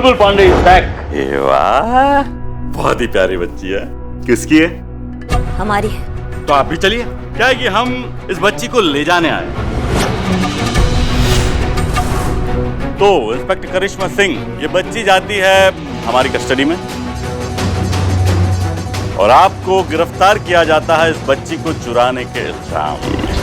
Bulbul Pandey is back. वाह, बहुत ही प्यारी बच्ची है। किसकी है? हमारी है। तो आप भी चलिए। क्या है कि हम इस बच्ची को ले जाने आए। तो इंस्पेक्टर करिश्मा सिंह, ये बच्ची जाती है हमारी कस्टडी में और आपको गिरफ्तार किया जाता है इस बच्ची को चुराने के इल्जाम में।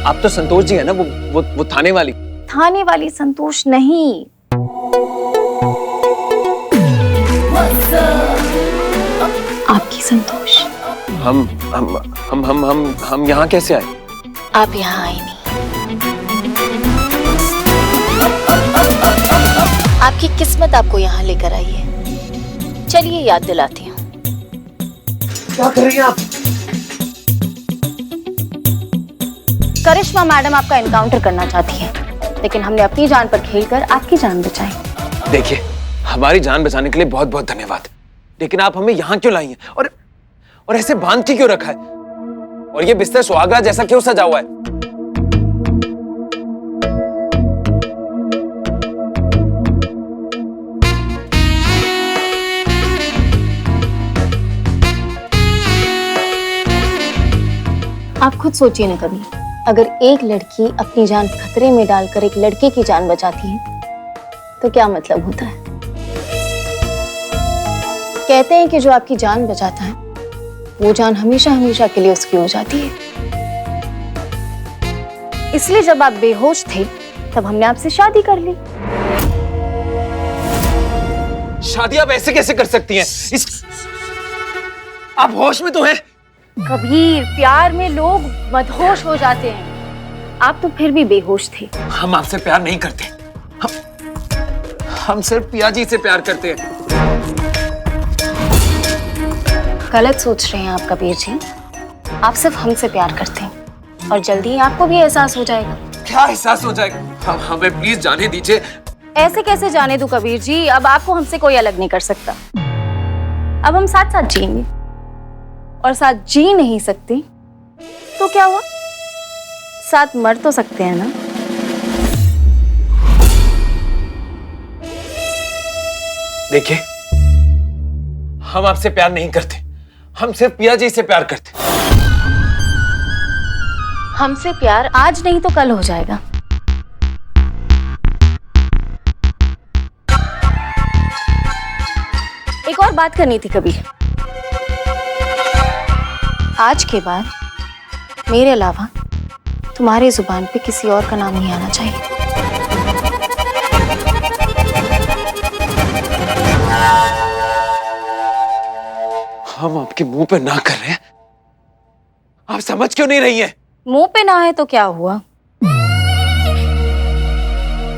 आप तो संतोष जी है ना, वो थाने वाली। थाने वाली संतोष नहीं। आपकी संतोष। हम यहाँ कैसे आए? आप यहाँ आए नहीं। आपकी किस्मत आपको यहाँ लेकर आई है। चलिए याद दिलाती हूँ। क्या कर रही हैं आप? करिश्मा मैडम आपका एनकाउंटर करना चाहती है, लेकिन हमने अपनी जान पर खेलकर आपकी जान बचाई। देखिए, हमारी जान बचाने के लिए बहुत बहुत धन्यवाद, लेकिन आप हमें यहाँ क्यों लाई हैं? और ऐसे बांध के क्यों रखा है? और ये बिस्तर सुहागरात जैसा क्यों सजा हुआ है? आप खुद सोचिए ना कभी, अगर एक लड़की अपनी जान खतरे में डालकर एक लड़के की जान बचाती है तो क्या मतलब होता है। कहते हैं कि जो आपकी जान बचाता है वो जान हमेशा हमेशा के लिए उसकी हो जाती है। इसलिए जब आप बेहोश थे तब हमने आपसे शादी कर ली। शादी आप ऐसे कैसे कर सकती हैं? आप होश में तो हैं? कबीर, प्यार में लोग मदहोश हो जाते हैं। आप तो फिर भी बेहोश थे। हम आपसे प्यार नहीं करते। हम सिर्फ पिया जी से प्यार करते हैं। गलत सोच रहे हैं आप कबीर जी। आप सिर्फ हमसे प्यार करते हैं और जल्दी ही आपको भी एहसास हो जाएगा। क्या एहसास हो जाएगा? हमें प्लीज जाने दीजिए। ऐसे कैसे जाने दूं कबीर जी? अब आपको हमसे कोई अलग नहीं कर सकता। अब हम साथ साथ जिएंगे, और साथ जी नहीं सकते तो क्या हुआ? साथ मर तो सकते हैं ना। देखिए, हम आपसे प्यार नहीं करते, हम सिर्फ पिया जी से प्यार करते। हमसे प्यार आज नहीं तो कल हो जाएगा। एक और बात करनी थी कबीर। आज के बाद मेरे अलावा तुम्हारी जुबान पे किसी और का नाम नहीं आना चाहिए। हम आपके मुंह पे ना कर रहे हैं, आप समझ क्यों नहीं रही हैं? मुंह पे ना है तो क्या हुआ,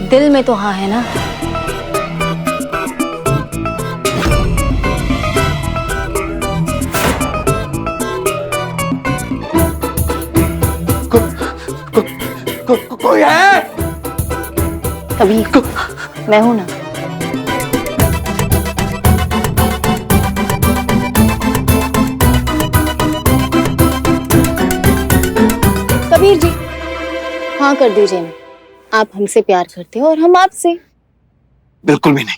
दिल में तो हाँ है ना। कोई है? कबीर, मैं हूं ना। कबीर जी, हाँ कर दीजिए ना। आप हमसे प्यार करते हो और हम आपसे। बिल्कुल भी नहीं,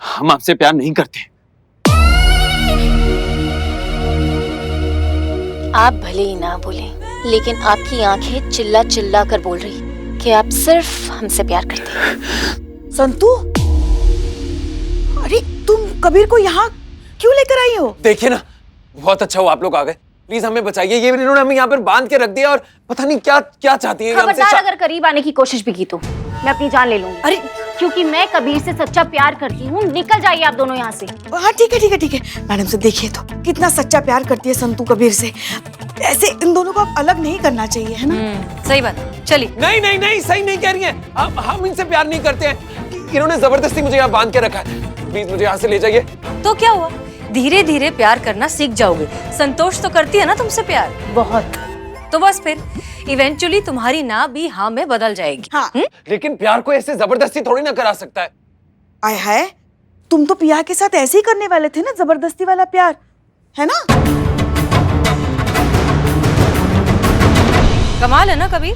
हम आपसे प्यार नहीं करते। आप भले ही ना बोले, लेकिन आपकी आंखें चिल्ला चिल्ला कर बोल रही कि आप सिर्फ हमसे प्यार करते हैं। संतू, अरे तुम कबीर को यहाँ क्यों लेकर आई हो? देखिए ना, बहुत अच्छा हुआ आप लोग आ गए, प्लीज हमें बचाइए। ये इन्होंने हमें यहाँ पर बांध के रख दिया और पता नहीं क्या क्या चाहती है। खबरदार अगर करीब आने की कोशिश भी की तो मैं अपनी जान ले लूंगी। अरे क्योंकि मैं कबीर से सच्चा प्यार करती हूँ। निकल जाइए आप दोनों यहाँ से। हाँ ठीक है ठीक है ठीक है मैडम से देखिए तो कितना सच्चा प्यार करती है संतू कबीर से। ऐसे इन दोनों को अब अलग नहीं करना चाहिए, है ना? सही बात, चलिए। नहीं नहीं नहीं, सही नहीं कह रही हैं। हम इनसे प्यार नहीं करते हैं। इन्होंने जबरदस्ती मुझे यहाँ बांध के रखा है। प्लीज मुझे यहाँ से ले जाइए। तो क्या हुआ, धीरे धीरे प्यार करना सीख जाओगे। संतोष तो करती है ना तुमसे प्यार बहुत। तो बस फिर इवेंचुअली तुम्हारी ना भी हाँ में बदल जाएगी। हाँ। लेकिन प्यार को ऐसे जबरदस्ती थोड़ी ना करा सकता है। आय हाय, तुम तो पिया के साथ ऐसे ही करने वाले थे ना, जबरदस्ती वाला प्यार, है ना? कमाल है ना कबीर,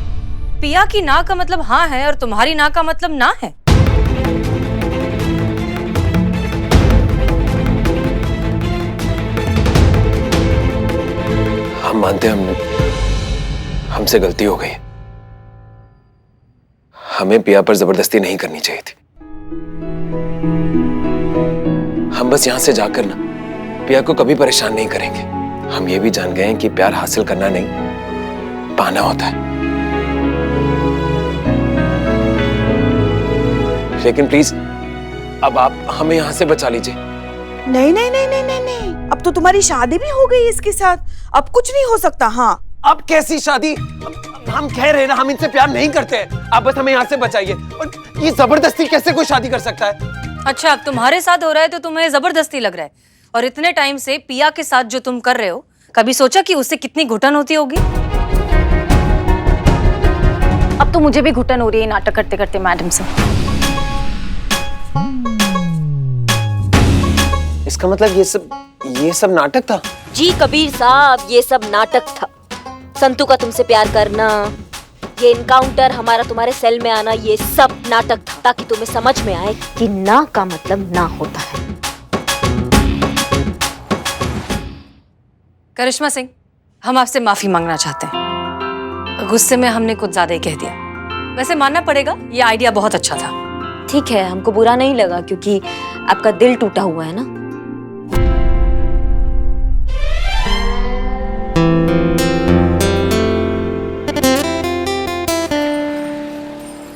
पिया की ना का मतलब हाँ है और तुम्हारी ना का मतलब ना है। हम मानते हैं हमसे गलती हो गई। हमें पिया पर जबरदस्ती नहीं करनी चाहिए थी। हम बस यहां से जाकर ना पिया को कभी परेशान नहीं करेंगे। हम ये भी जान गए हैं कि प्यार हासिल करना नहीं, पाना होता है। लेकिन प्लीज अब आप हमें यहां से बचा लीजिए। नहीं नहीं नहीं नहीं नहीं नहीं, अब तो तुम्हारी शादी भी हो गई इसके साथ, अब कुछ नहीं हो सकता। हाँ अब कैसी शादी? हम कह रहे हैं ना हम इनसे प्यार नहीं करते हैं। आप बस हमें यहाँ से बचाइए। और ये जबरदस्ती कैसे कोई शादी कर सकता है? अच्छा, अब तुम्हारे साथ हो रहा है तो तुम्हें जबरदस्ती लग रहा है, और इतने टाइम से पिया के साथ जो तुम कर रहे हो, कभी सोचा कि उससे कितनी घुटन होती होगी? अब तो मुझे भी घुटन हो रही है नाटक करते करते मैडम से। इसका मतलब ये सब नाटक था? जी कबीर साहब, ये सब नाटक था। संतू का तुमसे प्यार करना, ये इनकाउंटर, हमारा तुम्हारे सेल में आना, ये सब नाटक था, ताकि तुम्हें समझ में आए कि ना का मतलब ना होता है। करिश्मा सिंह, हम आपसे माफी मांगना चाहते हैं। गुस्से में हमने कुछ ज्यादा ही कह दिया। वैसे मानना पड़ेगा, ये आइडिया बहुत अच्छा था। ठीक है, हमको बुरा नहीं लगा क्योंकि आपका दिल टूटा हुआ है ना।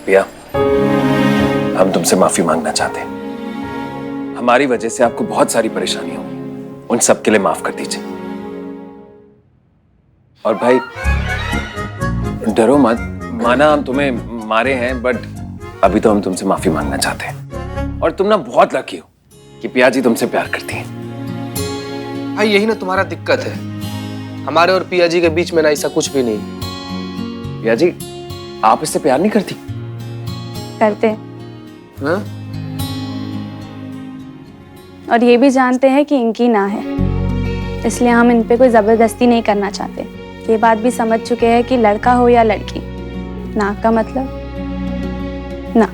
पिया, हम तुमसे माफी मांगना चाहते हैं। हमारी वजह से आपको बहुत सारी परेशानी हुई, उन सब के लिए माफ कर दीजिए। और भाई डरो मत, माना हम तुम्हें मारे हैं, बट अभी तो हम तुमसे माफी मांगना चाहते हैं। और तुम ना बहुत लकी हो कि पिया जी तुमसे प्यार करती हैं। भाई यही ना तुम्हारा दिक्कत है, हमारे और पिया जी के बीच में ना ऐसा कुछ भी नहीं। पिया जी, आप इससे प्यार नहीं करती? करते हैं, हाँ? और ये भी जानते हैं कि इनकी ना है, इसलिए हम इन पे कोई जबरदस्ती नहीं करना चाहते। ये बात भी समझ चुके हैं कि लड़का हो या लड़की, ना का मतलब ना।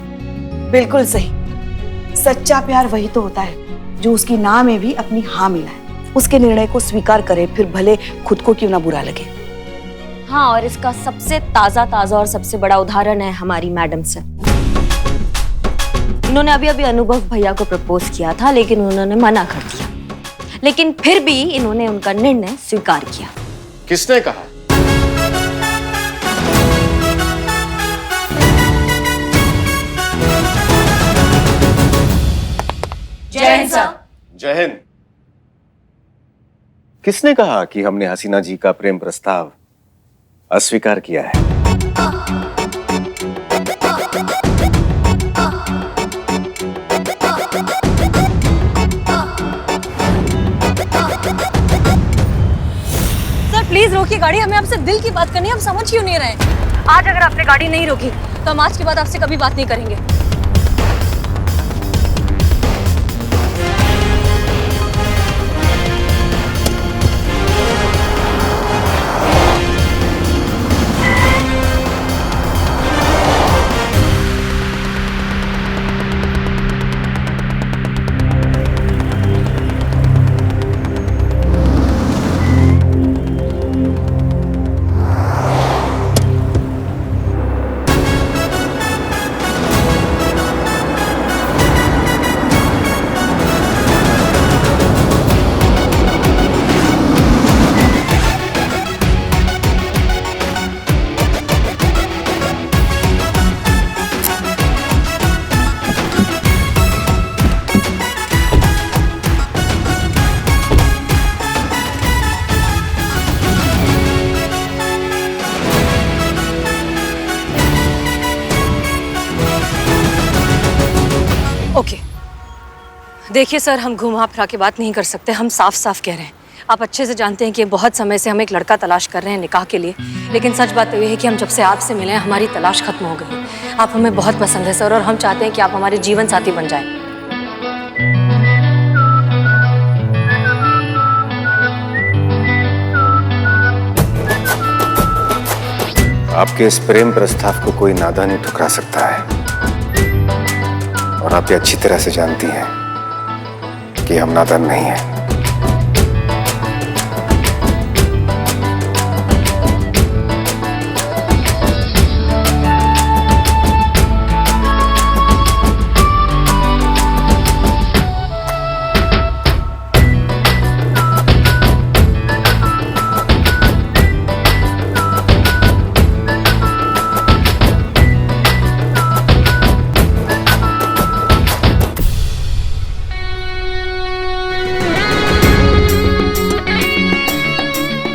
बिल्कुल सही। सच्चा प्यार वही तो होता है जो उसकी ना में भी अपनी हाँ मिलाए, उसके निर्णय को स्वीकार करे, फिर भले खुद को क्यों ना बुरा लगे। हाँ, और इसका सबसे ताजा और सबसे बड़ा उदाहरण है हमारी मैडम से। इन्होंने अभी अभी अनुभव भैया को प्रपोज किया था, लेकिन उन्होंने मना कर दिया। लेकिन फिर भी इन्होंने उनका निर्णय स्वीकार किया। किसने कहा? जय हिंद सर। जय हिंद। किसने कहा कि हमने हसीना जी का प्रेम प्रस्ताव अस्वीकार किया है? प्लीज रोकिए गाड़ी, हमें आपसे दिल की बात करनी है, हम समझ क्यों नहीं रहे हैं? आज अगर आपने गाड़ी नहीं रोकी तो हम आज के बाद आपसे कभी बात नहीं करेंगे। देखिए सर, हम घुमा फिरा के बात नहीं कर सकते, हम साफ साफ कह रहे हैं। आप अच्छे से जानते हैं कि बहुत समय से हम एक लड़का तलाश कर रहे हैं निकाह के लिए, लेकिन सच बात तो ये है कि हम जब से आपसे मिले हैं हमारी तलाश खत्म हो गई। आप हमें बहुत पसंद है सर, और हम चाहते हैं कि आप हमारे जीवन साथी बन जाएं। आपके इस प्रेम प्रस्ताव को कोई नादान नहीं ठुकरा सकता है, और आप ये अच्छी तरह से जानती हैं कि हम नादान नहीं हैं।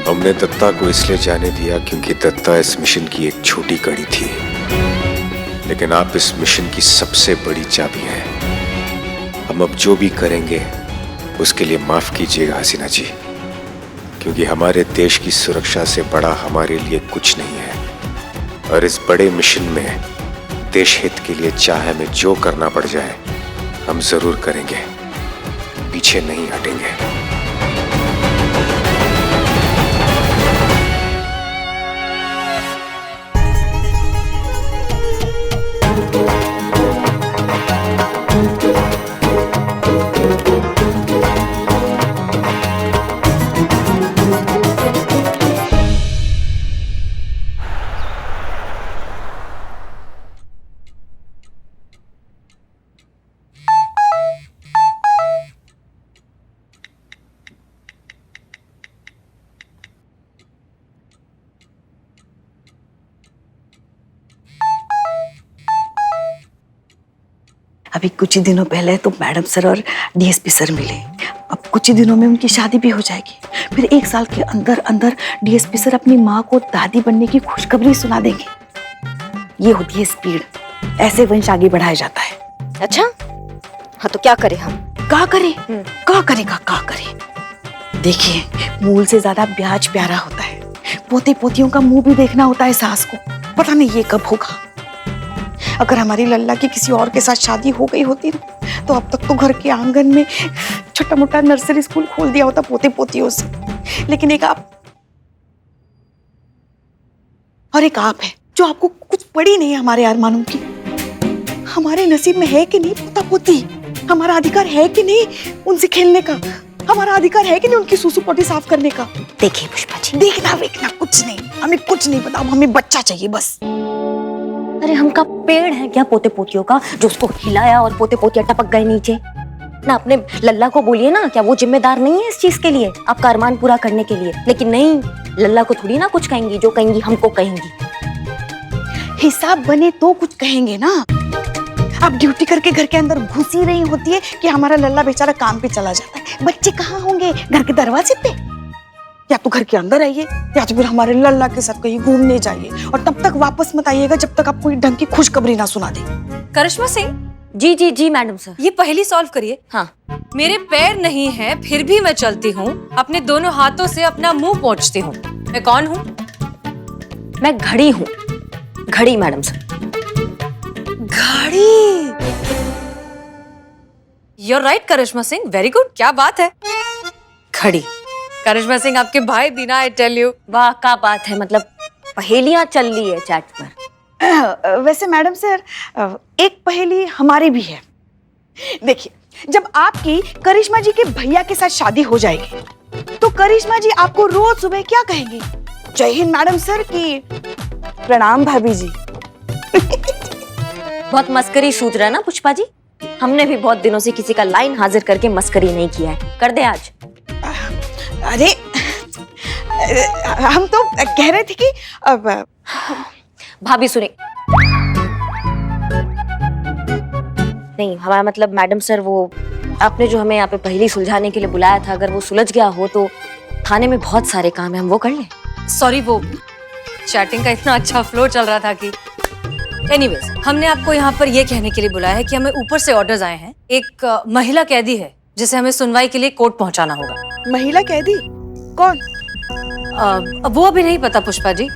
हमने दत्ता को इसलिए जाने दिया क्योंकि दत्ता इस मिशन की एक छोटी कड़ी थी, लेकिन आप इस मिशन की सबसे बड़ी चाबी हैं। हम अब जो भी करेंगे उसके लिए माफ कीजिएगा हसीना जी, क्योंकि हमारे देश की सुरक्षा से बड़ा हमारे लिए कुछ नहीं है, और इस बड़े मिशन में देश हित के लिए चाहे हमें जो करना पड़ जाए हम जरूर करेंगे, पीछे नहीं हटेंगे। अभी कुछ ही दिनों पहले तो मैडम सर और डीएसपी सर मिले, अब कुछ ही दिनों में उनकी शादी भी हो जाएगी। फिर 1 साल के अंदर अंदर डीएसपी सर अपनी माँ को दादी बनने की खुशखबरी सुना देंगे। ये होती है स्पीड, ऐसे वंश आगे बढ़ाया जाता है। अच्छा, हाँ तो क्या करें हम? क्या करे? देखिए, मूल से ज्यादा ब्याज प्यारा होता है। पोते पोतियों का मुंह भी देखना होता है सास को। पता नहीं ये कब होगा। अगर हमारी लल्ला की किसी और के साथ शादी हो गई होती ना, तो अब तक तो घर के आंगन में छोटा मोटा नर्सरी स्कूल खोल दिया होता पोते पोतियों से। लेकिन एक आप है जो आपको कुछ पड़ी नहीं है हमारे अरमानों की। हमारे नसीब में है कि नहीं पोता पोती? हमारा अधिकार है कि नहीं उनसे खेलने का? हमारा अधिकार है कि नहीं उनकी सूसू पोटी साफ करने का? देखिए पुष्पा जी, देखना वेखना कुछ नहीं, हमें कुछ नहीं पता। हमें बच्चा चाहिए बस। अरे हम का पेड़ है क्या पोते पोतियों का जो उसको हिलाया और पोते पोतियां टपक गए नीचे? ना अपने लल्ला को बोलिए ना, क्या वो जिम्मेदार नहीं है इस चीज के लिए, आपका अरमान पूरा करने के लिए? लेकिन नहीं, लल्ला को थोड़ी ना कुछ कहेंगी, जो कहेंगी हमको कहेंगी। हिसाब बने तो कुछ कहेंगे ना। आप ड्यूटी करके घर के अंदर घुस ही रही होती है कि हमारा लल्ला बेचारा काम पे चला जाता है। बच्चे कहाँ होंगे? घर के दरवाजे पे। या तो घर के अंदर आइए, या तो फिर हमारे लल्ला के साथ कहीं घूमने जाइए, और तब तक वापस मत आइएगा जब तक आप कोई ढंग की खुशखबरी ना सुना दे। करिश्मा सिंह, जी जी जी मैडम सर। ये पहली सॉल्व करिए। हाँ, मेरे पैर नहीं हैं, फिर भी मैं चलती हूँ, अपने दोनों हाथों से अपना मुंह पोंछती हूँ। मैं कौन हूँ? मैं घड़ी हूँ। घड़ी मैडम सर। घड़ी। You're right, Karishma Singh, very good, क्या बात है। घड़ी। करिश्मा सिंह आपके भाई बिना, आई टेल यू। वाह, क्या बात है, मतलब पहेलियां चल रही है चैट पर। वैसे मैडम सर, एक पहेली हमारी भी है। देखिए, जब आपकी करिश्मा जी के भैया के साथ शादी हो जाएगी तो करिश्मा जी आपको रोज सुबह क्या कहेंगी? जय हिंद मैडम सर की प्रणाम भाभी जी। बहुत मस्करी सूझ रहा है ना पुष्पा जी? हमने भी बहुत दिनों से किसी का लाइन हाजिर करके मस्करी नहीं किया है, कर दे आज। अरे हम तो कह रहे थे कि अब भाभी सुने। नहीं, हमारा मतलब मैडम सर, वो आपने जो हमें यहाँ पे पहेली सुलझाने के लिए बुलाया था, अगर वो सुलझ गया हो तो थाने में बहुत सारे काम है, हम वो कर लें। सॉरी, वो चैटिंग का इतना अच्छा फ्लो चल रहा था कि एनीवेज, हमने आपको यहाँ पर ये कहने के लिए बुलाया है कि हमें ऊपर से ऑर्डर्स आए हैं एक महिला कैदी है जिसे हमें सुनवाई के लिए कोर्ट पहुंचाना होगा। महिला कैदी कौन? वो अभी नहीं पता पुष्पा जी।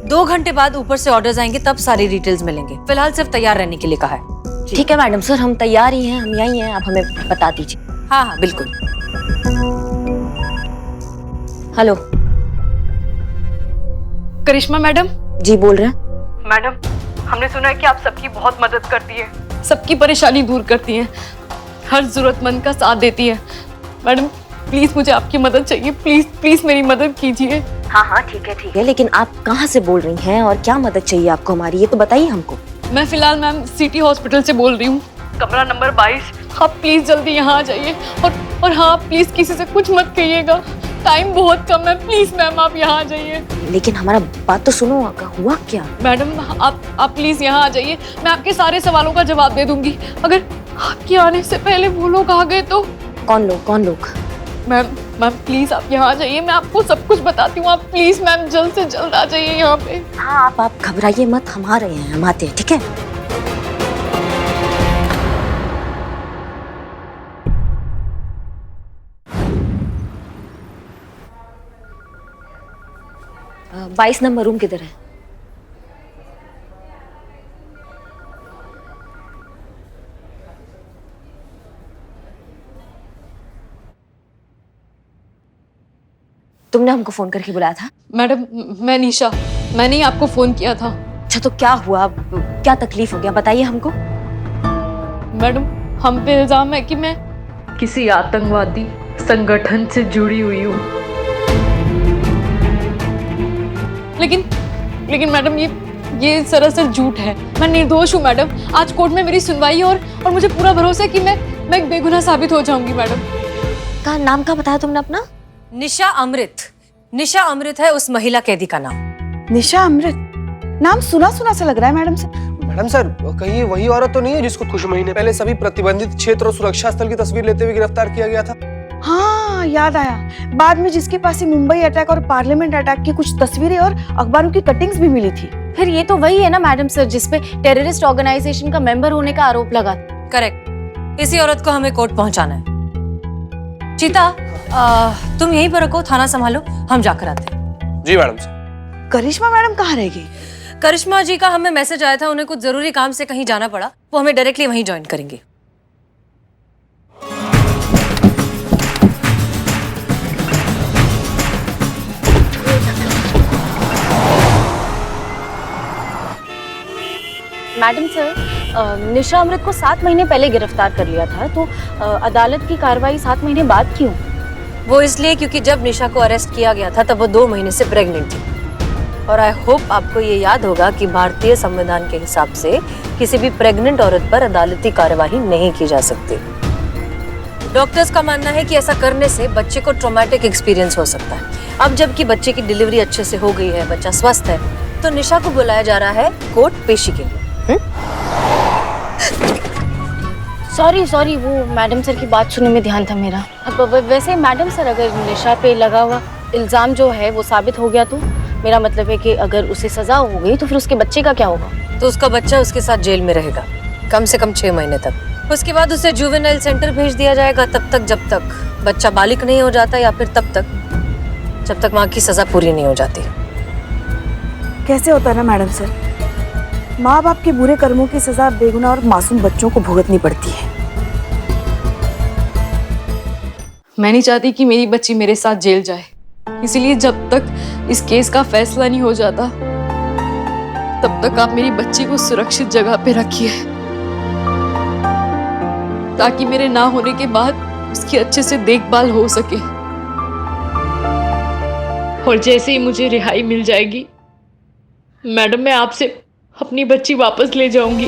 2 घंटे बाद ऊपर से ऑर्डर्स आएंगे, तब सारी डिटेल्स मिलेंगे। फिलहाल सिर्फ तैयार रहने के लिए कहा है। ठीक है मैडम सर, हम तैयार ही हैं, हम यहीं हैं, आप हमें बता दीजिए। हाँ हाँ बिल्कुल। हेलो करिश्मा मैडम। जी बोल रहे हैं। मैडम हमने सुना है कि आप सबकी बहुत मदद करती हैं, सबकी परेशानी दूर करती हैं, हर जरूरतमंद का साथ देती हैं। मैडम प्लीज मुझे आपकी मदद चाहिए, प्लीज प्लीज मेरी मदद कीजिए। हाँ ठीक है, लेकिन आप कहाँ से बोल रही हैं और क्या मदद चाहिए आपको हमारी, ये तो बताइए हमको। मैं फिलहाल मैम सिटी हॉस्पिटल से बोल रही हूँ, कमरा नंबर 22। आप प्लीज जल्दी यहाँ आ जाइए और हाँ प्लीज किसी से कुछ मत कहिएगा, टाइम बहुत कम है, प्लीज मैम आप यहाँ आ जाइए। लेकिन हमारा बात तो सुनो, हुआ क्या? मैडम आप प्लीज यहाँ आ जाइए, मैं आपके सारे सवालों का जवाब दे दूंगी। अगर आपके आने से पहले वो लोग आ गए तो? कौन लोग? मैम प्लीज आप यहाँ आ जाइए, मैं आपको सब कुछ बताती हूँ। आप प्लीज मैम जल्द से जल्द आ जाइए यहाँ पे। हाँ आप घबराइए मत, हम आ रहे हैं, हम आते हैं, ठीक है? अ, 22 नंबर रूम किधर है? तुमने हमको फोन करके बुलाया था? मैडम मैं निशा, मैंने ही आपको फोन किया था। अच्छा तो क्या हुआ, क्या तकलीफ हो गया, बताइए हमको। मैडम हम पे इल्जाम है कि मैं किसी आतंकवादी संगठन से जुड़ी हुई हूँ। लेकिन मैडम ये सरासर झूठ है, मैं निर्दोष हूँ मैडम। आज कोर्ट में मेरी सुनवाई है और मुझे पूरा भरोसा है कि मैं बेगुनाह साबित हो जाऊंगी मैडम। का नाम क्या बताया तुमने अपना? निशा अमृत है उस महिला कैदी का नाम। निशा अमृत, नाम सुना सा लग रहा है मैडम सर। मैडम सर कहीं वही औरत तो नहीं है जिसको कुछ महीने पहले सभी प्रतिबंधित क्षेत्र और सुरक्षा स्थल की तस्वीर लेते हुए गिरफ्तार किया गया था? हाँ याद आया, बाद में जिसके पास मुंबई अटैक और पार्लियामेंट अटैक की कुछ तस्वीरें और अखबारों की कटिंग्स भी मिली थी। फिर ये तो वही है ना मैडम सर जिसपे टेररिस्ट ऑर्गेनाइजेशन का मेंबर होने का आरोप लगा। करेक्ट, इसी औरत को हमें कोर्ट पहुंचाना है। चीता तुम यहीं पर रखो, थाना संभालो, हम जाकर आते हैं। जी मैडम सर। करिश्मा मैडम कहाँ रहेगी? करिश्मा जी का हमें मैसेज आया था, उन्हें कुछ जरूरी काम से कहीं जाना पड़ा, वो हमें डायरेक्टली वहीं ज्वाइन करेंगे। मैडम सर, निशा अमृत को 7 महीने पहले गिरफ्तार कर लिया था, तो अदालत की कार्रवाई 7 महीने बाद क्यों? वो इसलिए क्योंकि जब निशा को अरेस्ट किया गया था तब वो 2 महीने से प्रेग्नेंट थी। और आई होप आपको ये याद होगा कि भारतीय संविधान के हिसाब से किसी भी प्रेग्नेंट औरत पर अदालती कार्यवाही नहीं की जा सकती। डॉक्टर्स का मानना है कि ऐसा करने से बच्चे को ट्रॉमेटिक एक्सपीरियंस हो सकता है। अब जबकि बच्चे की डिलीवरी अच्छे से हो गई है, बच्चा स्वस्थ है, तो निशा को बुलाया जा रहा है कोर्ट पेशी के लिए। सॉरी, वो मैडम सर की बात सुनने में ध्यान था मेरा। अब वैसे मैडम सर, अगर निशा पे लगा हुआ इल्जाम जो है वो साबित हो गया तो मेरा मतलब है कि अगर उसे सजा हो गई तो फिर उसके बच्चे का क्या होगा? तो उसका बच्चा उसके साथ जेल में रहेगा कम से कम 6 महीने तक। उसके बाद उसे जुवेनाइल सेंटर भेज दिया जाएगा तब तक जब तक बच्चा बालिग नहीं हो जाता, या फिर तब तक जब तक माँ की सजा पूरी नहीं हो जाती। कैसे होता है ना मैडम सर, माँ बाप के बुरे कर्मों की सजा बेगुनाह और मासूम बच्चों को भुगतनी पड़ती है। मैं नहीं चाहती कि मेरी बच्ची मेरे साथ जेल जाए, इसीलिए जब तक इस केस का फैसला नहीं हो जाता तब तक आप मेरी बच्ची को सुरक्षित जगह पे रखिए, ताकि मेरे ना होने के बाद उसकी अच्छे से देखभाल हो सके। और जैसे ही मुझे रिहाई मिल जाएगी मैडम, मैं आपसे अपनी बच्ची वापस ले जाऊंगी।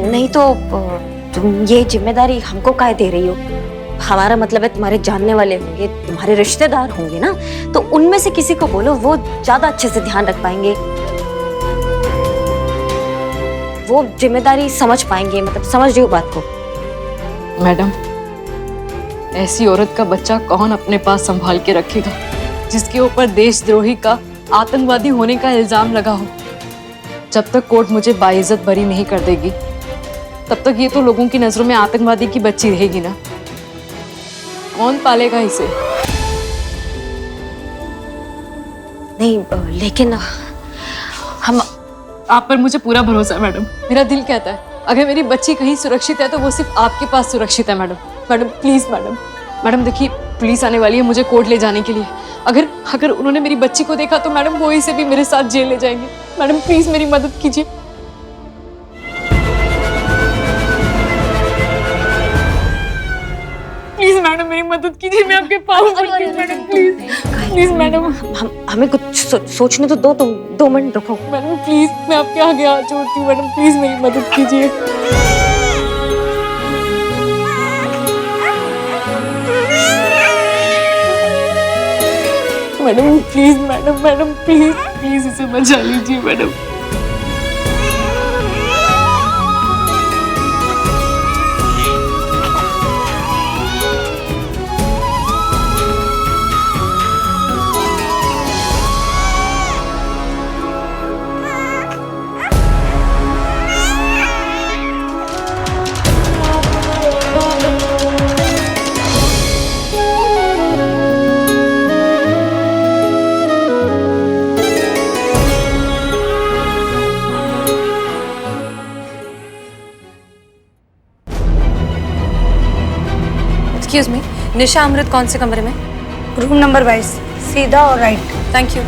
नहीं तो तुम ये जिम्मेदारी हमको काहे दे रही हो? हमारा मतलब है तुम्हारे जानने वाले होंगे, तुम्हारे रिश्तेदार होंगे ना, तो उनमें से किसी को बोलो, वो ज्यादा अच्छे से ध्यान रख पाएंगे, वो जिम्मेदारी समझ पाएंगे। मतलब समझ रही हो बात को? मैडम, ऐसी औरत का बच्चा कौन अपने पास संभाल के रखेगा जिसके ऊपर देशद्रोही का, आतंकवादी होने का इल्जाम लगा हो? जब तक कोर्ट मुझे बाइज्जत बरी नहीं कर देगी तब तक ये तो लोगों की नजरों में आतंकवादी की बच्ची रहेगी ना। कौन पालेगा इसे? नहीं लेकिन हम आप पर मुझे पूरा भरोसा है मैडम। मेरा दिल कहता है अगर मेरी बच्ची कहीं सुरक्षित है तो वो सिर्फ आपके पास सुरक्षित है मैडम। मैडम प्लीज मैडम देखिए पुलिस आने वाली है मुझे कोर्ट ले जाने के लिए। अगर उन्होंने मेरी बच्ची को देखा तो मैडम वो इसे भी मेरे साथ जेल ले जाएंगे। मैडम प्लीज मेरी मदद कीजिए। प्लीज मैडम मेरी मदद कीजिए, मैं आपके पाँव पड़ती हूँ मैडम, प्लीज मैडम। हमें कुछ सोचने तो दो, तुम 2 मिनट रुको। मैडम प्लीज मैं आपके आगे हाथ जोड़ती हूँ मैडम, प्लीज मेरी मदद कीजिए। मैडम प्लीज इसे बचा लीजिए मैडम। एक्सक्यूज मी, निशा अमृत कौन से कमरे में? रूम नंबर 22, सीधा और राइट। Thank you.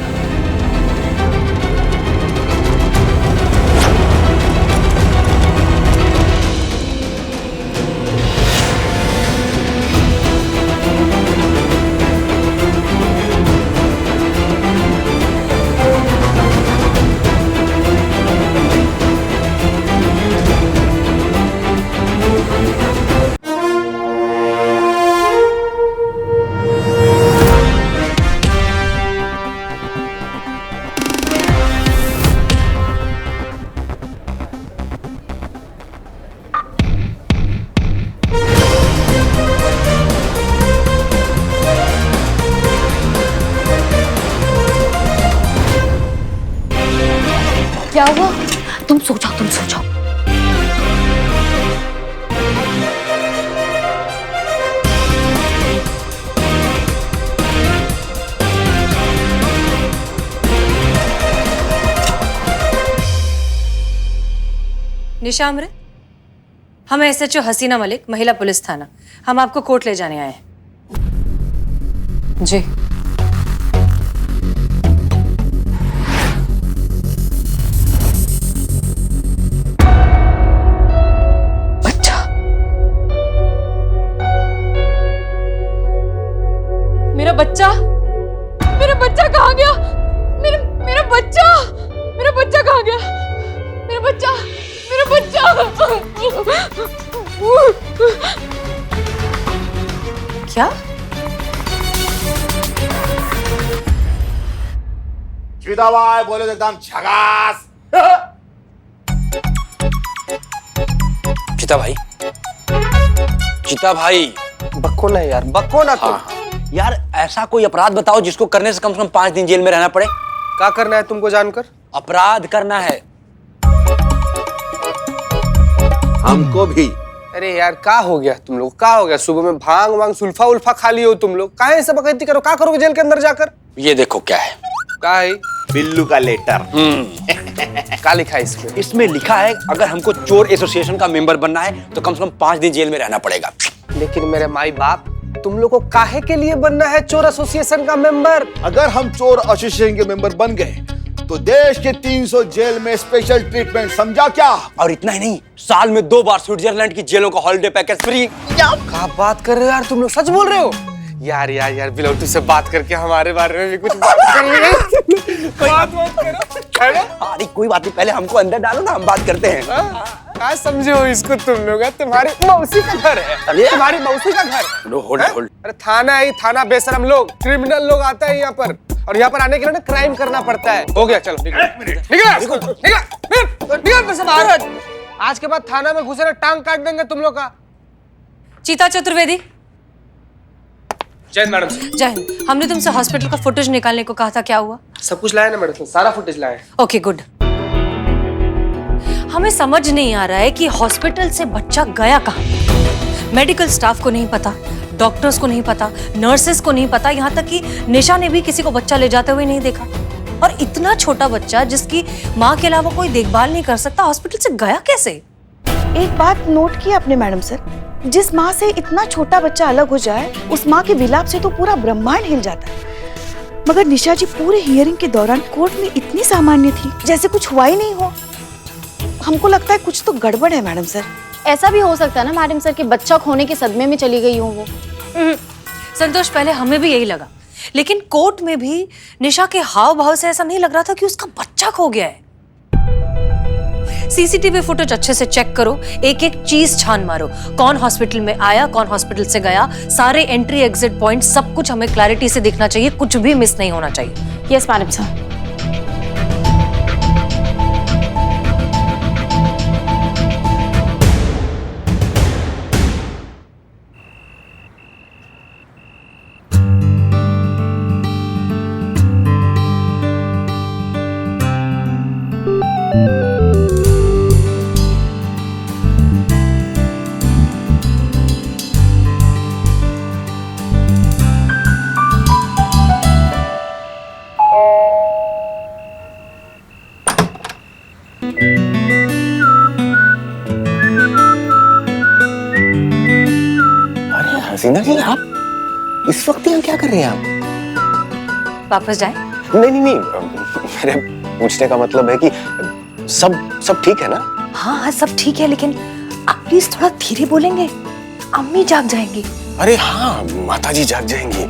क्या हुआ? तुम सो जाओ। निशा अमृत, हम SHO हसीना मलिक, महिला पुलिस थाना। हम आपको कोर्ट ले जाने आए हैं। जी मेरा बच्चा कहाँ गया? मेरा बच्चा कहाँ गया? मेरा बच्चा क्या? चिदाबाई बोले तो एकदम झकास। चिता भाई बक्को ना यार, बक्को ना तुम। यार ऐसा कोई अपराध बताओ जिसको करने से कम 5 दिन जेल में रहना पड़े। क्या करना है तुमको जानकर? अपराध करना है हमको भी। अरे यार क्या हो गया तुम लोग? क्या हो गया? सुबह में भांग वांग सुल्फा उल्फा खा लिए हो तुम लोग? काहे ऐसे बकैती करो? क्या करोगे जेल के अंदर जाकर? ये देखो क्या है। क्या है? बिल्लू का लेटर। क्या लिखा है इसमें? इसमें लिखा है अगर हमको चोर एसोसिएशन का मेंबर बनना है तो कम से कम 5 दिन जेल में रहना पड़ेगा। लेकिन मेरे माई बाप, तुम लोग को काहे के लिए बनना है चोर एसोसिएशन का मेंबर? अगर हम चोर एसोसिएशन के मेंबर बन गए तो देश के 300 जेल में स्पेशल ट्रीटमेंट, समझा क्या? और इतना ही नहीं, साल में 2 बार स्विट्जरलैंड की जेलों का हॉलिडे पैकेज फ्री। क्या बात कर रहे हो यार तुम लोग? सच बोल रहे हो? यार बिलौटी से बात करके हमारे बारे में भी कुछ बात करिए। अरे कोई बात नहीं, पहले हमको अंदर डालो ना, हम बात करते हैं। क्या समझे हो इसको तुम लोग? तुम्हारी मौसी का घर है। अरे तुम्हारी मौसी का घर। होल्ड। अरे थाना है, थाना बेशरम लोग, क्रिमिनल लोग आता है यहाँ पर, और यहाँ पर आने के लिए ना क्राइम करना पड़ता है। हो गया, चलो निकल। आज के बाद थाना में घुसे ना टांग काट देंगे तुम लोग का। चीता चतुर्वेदी। जय मैडम। जय हिंद। हमने तुमसे हॉस्पिटल का फुटेज निकालने को कहा था, क्या हुआ? सब कुछ लाया ना मैडम, सारा फुटेज लाया। Okay good. हमें समझ नहीं आ रहा है कि हॉस्पिटल से बच्चा गया कहाँ। मेडिकल स्टाफ को नहीं पता, डॉक्टर्स को नहीं पता, नर्सेस को नहीं पता, यहाँ तक कि निशा ने भी किसी को बच्चा ले जाते हुए नहीं देखा। और इतना छोटा बच्चा जिसकी माँ के अलावा कोई देखभाल नहीं कर सकता, हॉस्पिटल से गया कैसे? एक बात नोट की आपने मैडम सर, जिस माँ से इतना छोटा बच्चा अलग हो जाए, उस माँ के विलाप से तो पूरा ब्रह्मांड हिल जाता है। मगर निशा जी पूरे हियरिंग के दौरान कोर्ट में इतनी सामान्य थी, जैसे कुछ हुआ ही नहीं हो। हमको लगता है कुछ तो गड़बड़ है मैडम सर। ऐसा भी हो सकता है ना मैडम सर कि बच्चा खोने के सदमे में चली गई हो वो। संतोष, पहले हमें भी यही लगा, लेकिन कोर्ट में भी निशा के हाव भाव से ऐसा नहीं लग रहा था कि उसका बच्चा खो गया है। सीसीटीवी फुटेज अच्छे से चेक करो, एक एक चीज छान मारो, कौन हॉस्पिटल में आया, कौन हॉस्पिटल से गया, सारे एंट्री एग्जिट पॉइंट, सब कुछ हमें क्लैरिटी से दिखना चाहिए, कुछ भी मिस नहीं होना चाहिए। Yes madam sir. Haseena ji, आप इस वक्त यहाँ क्या कर रहे हैं आप? वापस जाए? नहीं, मेरे पूछने का मतलब है कि सब ठीक है ना? हाँ, सब ठीक है, लेकिन आप प्लीज थोड़ा धीरे बोलेंगे, अम्मी जाग जाएंगी। अरे हाँ, माताजी जाग जाएंगी।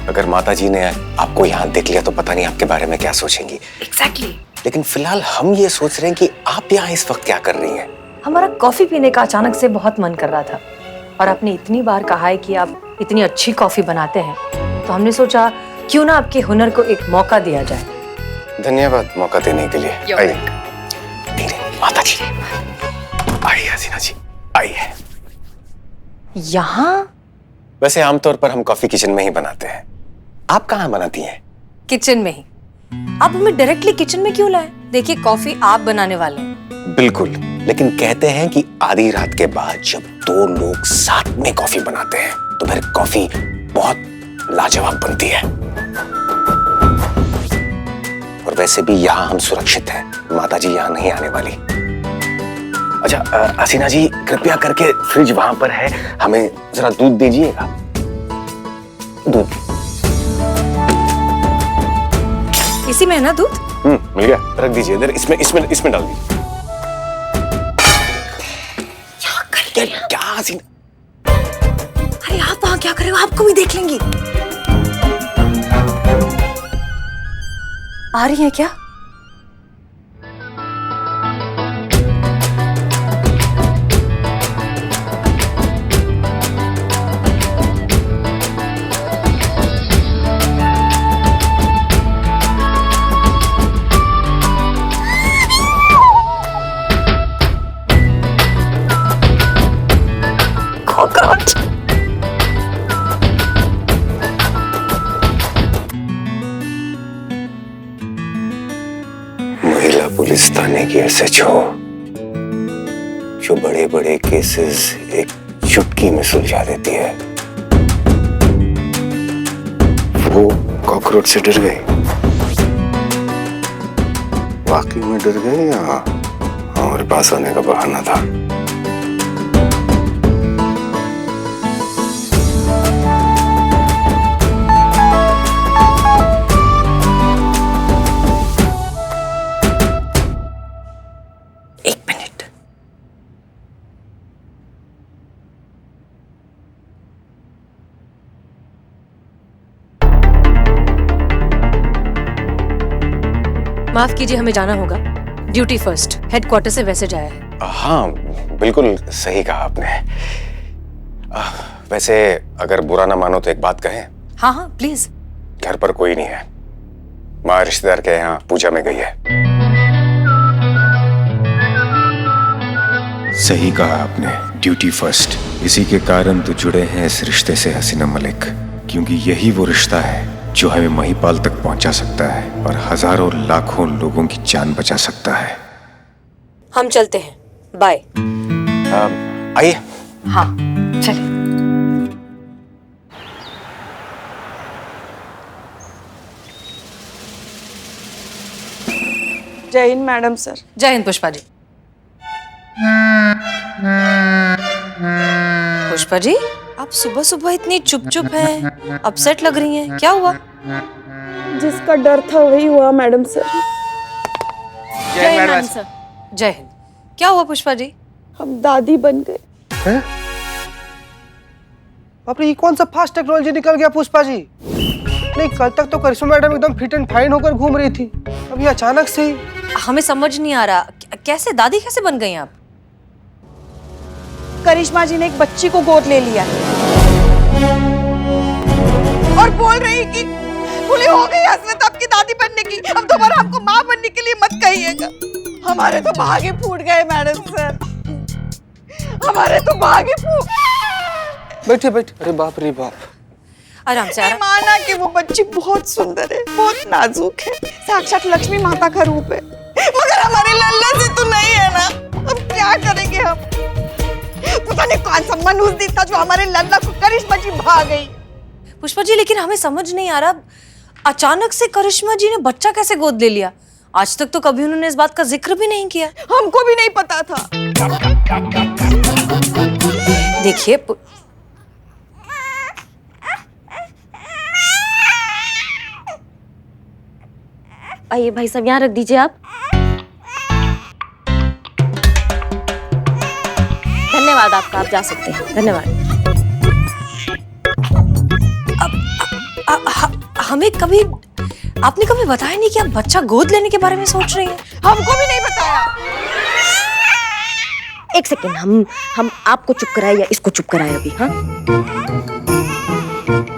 अगर माताजी ने आपको यहाँ देख लिया तो पता नहीं आपके बारे में क्या सोचेंगी। एग्जैक्टली। लेकिन फिलहाल हम ये सोच रहे हैं कि आप यहाँ इस वक्त क्या कर रही हैं? हमारा कॉफी पीने का अचानक से बहुत मन कर रहा था, और आपने इतनी बार कहा है कि आप इतनी अच्छी कॉफी बनाते हैं, तो हमने सोचा क्यों ना आपके हुनर को एक मौका दिया जाए। धन्यवाद मौका देने के लिए। आइए धीरे, माताजी आइए, हसीना जी आइए। यहाँ वैसे आमतौर पर हम कॉफी किचन में ही बनाते हैं, आप कहाँ बनाती हैं? किचन में ही। आप हमें डायरेक्टली किचन में क्यों लाए? देखिए, कॉफी आप बनाने वाले हैं। बिल्कुल, लेकिन कहते हैं कि आधी रात के बाद जब दो लोग साथ में कॉफी बनाते हैं तो फिर कॉफी बहुत लाजवाब बनती है। और वैसे भी यहाँ हम सुरक्षित हैं, माताजी यहाँ नहीं आने वाली। अच्छा हसीना जी, कृपया करके फ्रिज वहां पर है, हमें जरा दूध दीजिएगा। दूध इसी में है ना दूध? मिल गया, रख दीजिए इधर, इसमें डाल दीजिए। क्या हसीना? अरे आप वहां क्या कर रहे हो? आपको भी देख लेंगी। आ रही है क्या? महिला पुलिस थाने की SHO जो बड़े बड़े केसेस एक चुटकी में सुलझा देती है, वो कॉकरोच से डर गई। वाकई में डर गई या हमारे पास आने का बहाना था? माफ कीजिए, हमें जाना होगा। ड्यूटी फर्स्ट, हेडक्वार्टर से मैसेज आया है। हाँ, बिल्कुल सही कहा आपने। वैसे अगर बुरा ना मानो तो एक बात कहें? हाँ हाँ प्लीज। घर पर कोई नहीं है, माँ रिश्तेदार के यहाँ पूजा में गई है। सही कहा आपने, ड्यूटी फर्स्ट। इसी के कारण तो जुड़े हैं इस रिश्ते से हसीना मलिक, क्योंकि यही वो रिश्ता है जो हमें महिपाल तक पहुंचा सकता है और हजारों लाखों लोगों की जान बचा सकता है। हम चलते हैं, बाय। आइए। हाँ चलिए। जय हिंद मैडम सर। जय हिंद पुष्पा जी। पुष्पा जी, आप सुबह सुबह इतनी चुप चुप हैं, अपसेट लग रही हैं, क्या हुआ? जिसका डर था वही हुआ मैडम सर। जय हिंद मैडम सर। जय हिंद। क्या हुआ पुष्पा जी? हम दादी बन गए। बाप रे, ये कौन सा फास्ट टेक्नोलॉजी निकल गया पुष्पा जी? नहीं, कल तक तो करिश्मा मैडम एकदम फिट एंड फाइन होकर घूम रही थी, अभी अचानक से ही। हमें समझ नहीं आ रहा, कैसे दादी कैसे बन गई आप? करिश्मा जी ने एक बच्ची को गोद ले लिया और बोल रही कि भूली हो गई हसरत आपकी दादी बनने की, अब दोबारा हमको माँ बनने के लिए मत कहिएगा। हमारे तो भागे फूट गए मैडम सर, हमारे तो भागे फूट। बैठे बैठे। अरे बाप रे बाप। आराम से आराम। माना कि वो बच्ची बहुत सुंदर है, बहुत नाजुक है, साक्षात लक्ष्मी माता का रूप है, मगर हमारे लल्ला से तो नहीं है ना। अब क्या करेंगे हम? पता नहीं कौन सा मनुष्य था जो हमारे लल्ला को करिश्मा जी भा गई। पुष्पा जी, लेकिन हमें समझ नहीं आ रहा, अचानक से करिश्मा जी ने बच्चा कैसे गोद ले लिया? आज तक तो कभी उन्होंने इस बात का जिक्र भी नहीं किया। हमको भी नहीं पता था। देखिए आइए भाई साहब, यहाँ रख दीजिए आप। धन्यवाद आपका, आप जा सकते हैं। धन्यवाद। हमें कभी आपने कभी बताया नहीं कि आप बच्चा गोद लेने के बारे में सोच रही हैं? हमको भी नहीं बताया। एक सेकेंड, हम आपको चुप कराए या इसको चुप कराए अभी? हाँ,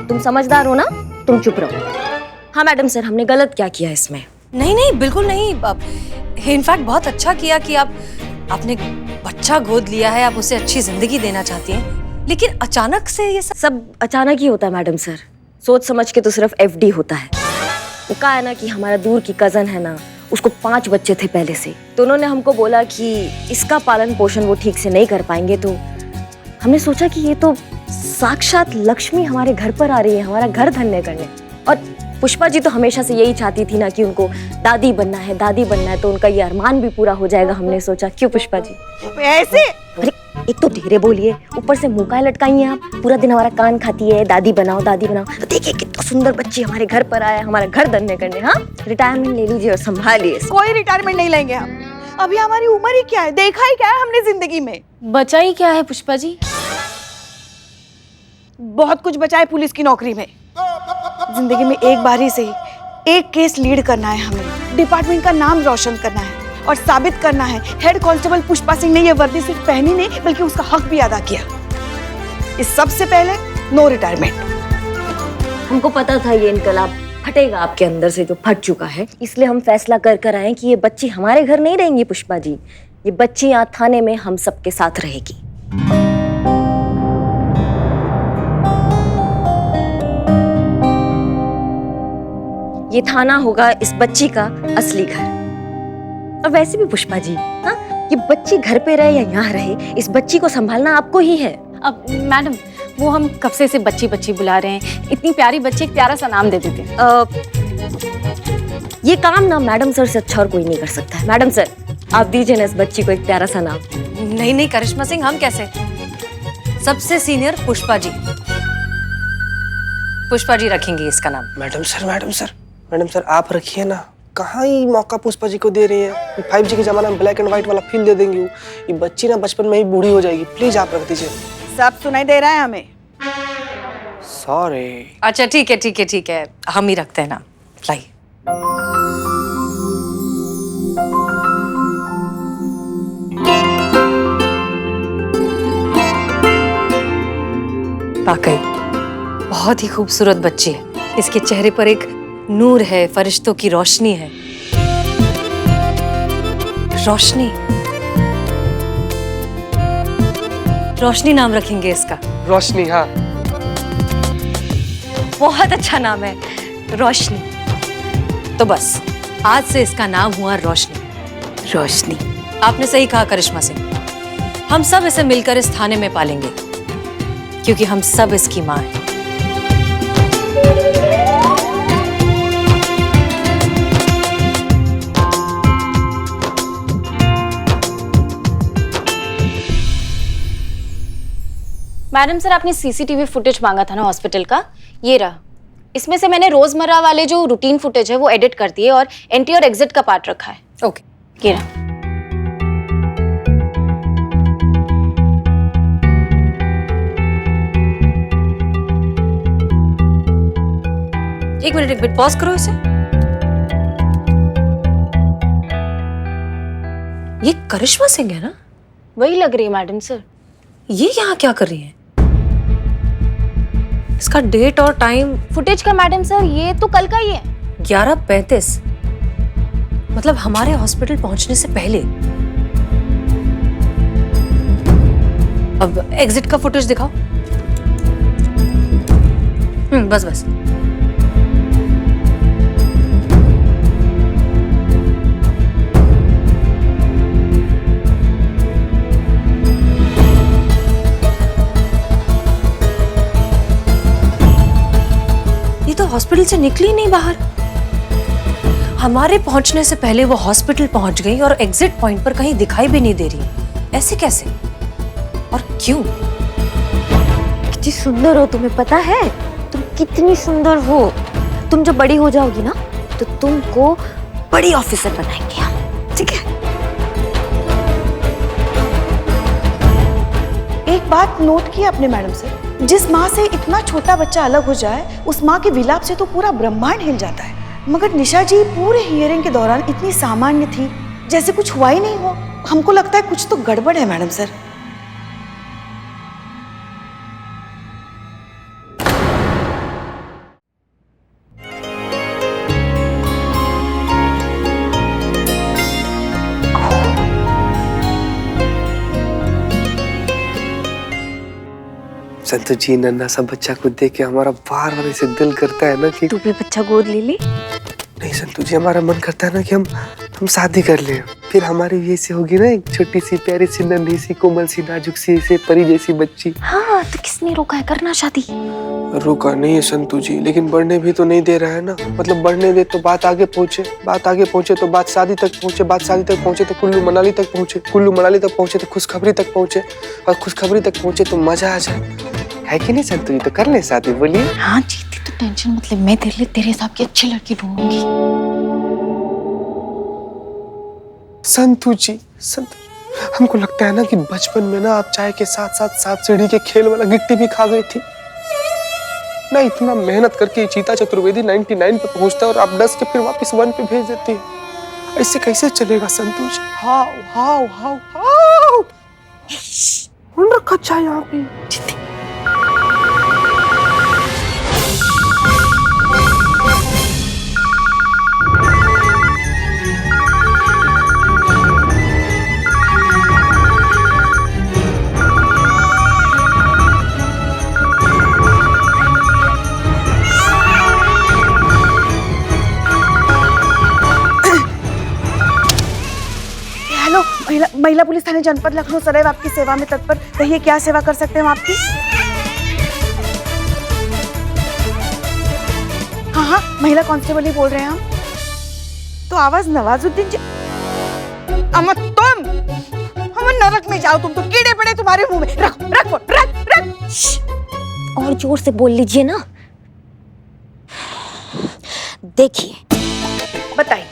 तुम समझदार हो ना, तुम चुप रहो। हाँ मैडम सर, हमने गलत क्या किया इसमें? नहीं नहीं, बिल्कुल नहीं। इनफैक्ट बहुत अच्छा किया कि आपने बच्चा गोद लिया है, आप उसे अच्छी जिंदगी देना चाहती हैं, लेकिन अचानक से ये सब अचानक ही होता है मैडम सर, सोच समझ के तो सिर्फ एफडी होता है। वो कहा है ना कि हमारा दूर की कजन है ना, उसको 5 बच्चे थे पहले से, तो उन्होंने हमको बोला कि इसका पालन पोषण वो ठीक से नहीं कर पाएंगे, तो हमने सोचा कि ये तो साक्षात लक्ष्मी हमारे घर पर आ रही है, हमारा घर धन्य करने। और पुष्पा जी तो हमेशा से यही चाहती थी ना कि उनको दादी बनना है, दादी बनना है, तो उनका ये अरमान भी पूरा हो जाएगा, हमने सोचा। क्यों पुष्पा जी? ऐसे? अरे एक तो धीरे बोलिए, ऊपर से मुंह का लटकाई हैं आप, पूरा दिन हमारा कान खाती है, दादी बनाओ दादी बनाओ। तो देखिए कितना सुंदर बच्ची हमारे घर पर आया, हमारा घर धन्य करने। हाँ, रिटायरमेंट ले लीजिए और संभालिए। कोई रिटायरमेंट नहीं लेंगे हम। अभी हमारी उम्र ही क्या है, देखा ही क्या है हमने जिंदगी में। बचा ही क्या है पुष्पा जी? बहुत कुछ बचा है पुलिस की नौकरी में। जिंदगी में एक बारी से ही एक केस लीड करना है हमें, डिपार्टमेंट का नाम रोशन करना है और साबित करना है हेड कांस्टेबल पुष्पा सिंह ने ये वर्दी सिर्फ पहनी नहीं बल्कि उसका हक भी अदा किया। इस सबसे पहले नो रिटायरमेंट। हमको पता था ये इनकलाब फटेगा आपके अंदर से, जो फट चुका है, इसलिए हम फैसला कर आए कि ये बच्ची हमारे घर नहीं रहेंगी पुष्पा जी, ये बच्ची यहाँ थाने में हम सबके साथ रहेगी। ये थाना होगा इस बच्ची का असली घर। और वैसे भी पुष्पा जी, हाँ, ये बच्ची घर पे रहे या यहाँ रहे, इस बच्ची को संभालना आपको ही है। अब मैडम, वो हम कब से इसे बच्ची बच्ची बुला रहे हैं, इतनी प्यारी बच्ची, एक प्यारा सा नाम दे देते। ये काम ना मैडम सर से अच्छा और कोई नहीं कर सकता है। मैडम सर, आप दीजिए ना इस बच्ची को एक प्यारा सा नाम। नहीं नहीं करिश्मा सिंह, हम कैसे? सबसे सीनियर पुष्पा जी, पुष्पा जी रखेंगे इसका नाम। मैडम सर आप रखिए ना, कहाँ ही मौका पुष्पा जी को दे रही है। 5G के जमाने में ब्लैक एंड व्हाइट वाला फील दे देंगी, ये बच्ची ना बचपन में ही बूढ़ी हो जाएगी, प्लीज आप रख दीजिए। सब सुनाई दे रहा है हमें। सॉरी। अच्छा ठीक है ठीक है ठीक है, हम ही रखते हैं नाम। लाइए। वाकई बहुत ही खूबसूरत बच्ची है, इसके चेहरे पर एक नूर है, फरिश्तों की रोशनी है। रोशनी, रोशनी नाम रखेंगे इसका। रोशनी? हाँ, बहुत अच्छा नाम है, रोशनी। तो बस आज से इसका नाम हुआ रोशनी। रोशनी, आपने सही कहा करिश्मा सिंह, हम सब इसे मिलकर इस थाने में पालेंगे, क्योंकि हम सब इसकी माँ हैं। मैडम सर, आपने सीसीटीवी फुटेज मांगा था ना हॉस्पिटल का, ये रहा। इसमें से मैंने रोजमर्रा वाले जो रूटीन फुटेज है वो एडिट कर दिए और एंट्री और एग्जिट का पार्ट रखा है। ओके, ये रहा। एक मिनट पॉज करो इसे। ये करिश्मा सिंह है ना? वही लग रही है मैडम सर। ये यहाँ क्या कर रही है? इसका डेट और टाइम फुटेज का मैडम सर, ये तो कल का ही है। 11:35, मतलब हमारे हॉस्पिटल पहुंचने से पहले। अब एग्जिट का फुटेज दिखाओ। बस बस। ये तो हॉस्पिटल से निकली नहीं बाहर। हमारे पहुंचने से पहले वो हॉस्पिटल पहुंच गई और एग्जिट पॉइंट पर कहीं दिखाई भी नहीं दे रही। ऐसे कैसे और क्यों? कितनी सुंदर हो, तुम्हें पता है? तुम कितनी सुंदर हो। तुम जब बड़ी हो जाओगी ना तो तुमको बड़ी ऑफिसर बनाएंगे हम, ठीक है? एक बात नोट की आपने मैडम से, जिस माँ से इतना छोटा बच्चा अलग हो जाए, उस माँ के विलाप से तो पूरा ब्रह्मांड हिल जाता है। मगर निशा जी पूरे हियरिंग के दौरान इतनी सामान्य थी, जैसे कुछ हुआ ही नहीं हो। हमको लगता है कुछ तो गड़बड़ है मैडम सर। संतु जी, नन्हा सा बच्चा को देख के हमारा बार बार ऐसे दिल करता है ना कि तू भी बच्चा गोद ले ले। नहीं संतु जी, हमारा मन करता है ना कि हम शादी कर लें। फिर हमारी भी ऐसी होगी ना एक छोटी सी प्यारी सी नन्ही सी कोमल सी नाजुक सी ऐसे परी जैसी बच्ची। हाँ, तो किसने रोका है करना शादी? रोका नहीं है संतु जी, लेकिन बढ़ने भी तो नहीं दे रहा है ना। मतलब बढ़ने दे तो बात आगे पहुंचे, बात आगे पहुंचे तो बात शादी तक पहुंचे, बात शादी तक पहुंचे तो कुल्लू मनाली तक पहुंचे, कुल्लू मनाली तक पहुंचे तो खुशखबरी तक पहुंचे, और खुशखबरी तक पहुंचे तो मजा आ जाए। है कि नहीं संतु जी? तो कर ले शादी, बोलिए। हाँ जीती, तो टेंशन मतलब, मैं तेरे लिए तेरे हिसाब की अच्छी लड़की ढूंढूंगी। संतु जी, हमको लगता है ना कि बचपन में ना आप चाय के साथ साथ 7 सीढ़ी के खेल वाला गिट्टी भी खा गई थी ना। इतना मेहनत करके चीता चतुर्वेदी 99 पे पहुंचता है और आप 10 के फिर वापस 1 पे भेज देती है। ऐसे कैसे चलेगा संतु जी? हाउ हाउ हाउ हाउ कौन रखा चाय यहाँ पे? महिला पुलिस थाने जनपद लखनऊ सदैव आपकी सेवा में तत्पर। कहिए क्या सेवा कर सकते हैं हम आपकी? हाँ हाँ, महिला कांस्टेबल ही बोल रहे हैं हम। तो आवाज नवाजुद्दीन जी। अमर तुम, हम नरक में जाओ, तुम तो कीड़े पड़े तुम्हारे मुंह में। रख रख रख रख। और जोर से बोल लीजिए ना। देखिए, बताइए।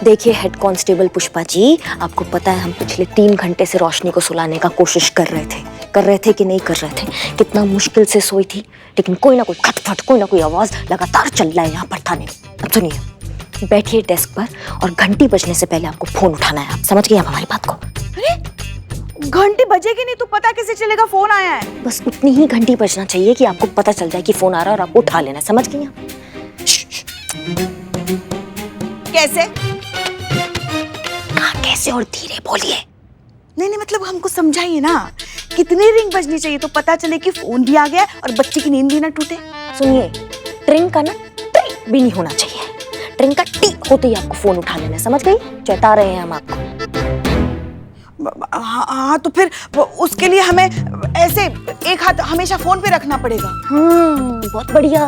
देखिए हेड कांस्टेबल पुष्पा जी, आपको पता है हम पिछले 3 घंटे से रोशनी को सुलाने का कोशिश कर रहे थे कि नहीं कर रहे थे? कितना मुश्किल से सोई थी, लेकिन कोई ना कोई खटखट, कोई ना कोई आवाज लगातार चल रहा है यहाँ पर थाने में। अब सुनिए, बैठिए डेस्क पर और घंटी बजने से पहले आपको फोन उठाना है। आप समझ गए आप हमारी बात को? अरे घंटी बजेगी नहीं तो पता कैसे चलेगा फोन आया है? बस उतनी ही घंटी बजना चाहिए कि आपको पता चल जाए कि फोन आ रहा है और आपको उठा लेना। समझ गई आप? कैसे? कैसे और धीरे बोलिए। नहीं मतलब हमको समझाइए ना, कितनी रिंग बजनी चाहिए तो पता चले कि फोन भी आ गया और बच्चे की नींद भी ना टूटे? सुनिए, ट्रिंग का ना टी भी नहीं होना चाहिए। ट्रिंग का टी होते ही आपको फोन उठा लेना। समझ गई? चेता रहे हैं हम आपको। हाँ तो फिर उसके लिए हमें ऐसे एक हाथ हमेशा फोन पे रखना पड़ेगा। बहुत बढ़िया।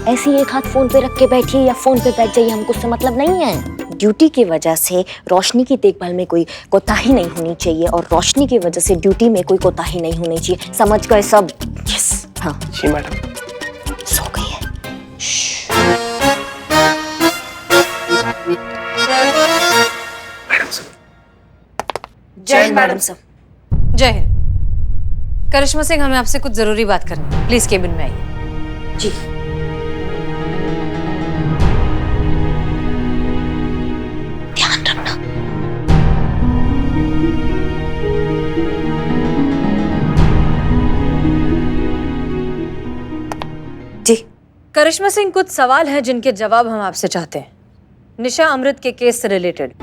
ऐसे ही एक हाथ फोन पे रख के बैठिए या फोन पे बैठ जाइए, हमको उससे मतलब नहीं है। ड्यूटी की वजह से रोशनी की देखभाल में कोई कोताही नहीं होनी चाहिए और रोशनी की वजह से ड्यूटी में कोई कोताही नहीं होनी चाहिए। समझ गए सब? यस। हाँ जी मैडम। सो गई है। जय हिंद मैडम साहब। जय हिंद। करिश्मा सिंह, हमें आपसे कुछ जरूरी बात करनी है। प्लीज केबिन में आइए। जी। ध्यान रखना। जी। करिश्मा सिंह, कुछ सवाल हैं जिनके जवाब हम आपसे चाहते हैं, निशा अमृत के केस से रिलेटेड।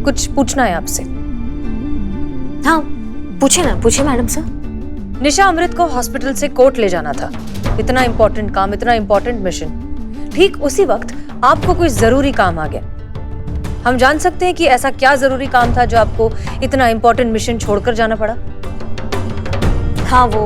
कुछ पूछना है आपसे। हाँ पूछे ना, पूछे मैडम साहब। निशा अमृत को हॉस्पिटल से कोर्ट ले जाना था। इतना इंपॉर्टेंट काम, इतना इंपॉर्टेंट मिशन। ठीक उसी वक्त आपको कोई जरूरी काम आ गया। हम जान सकते हैं कि ऐसा क्या जरूरी काम था जो आपको इतना इंपॉर्टेंट मिशन छोड़कर जाना पड़ा? हाँ वो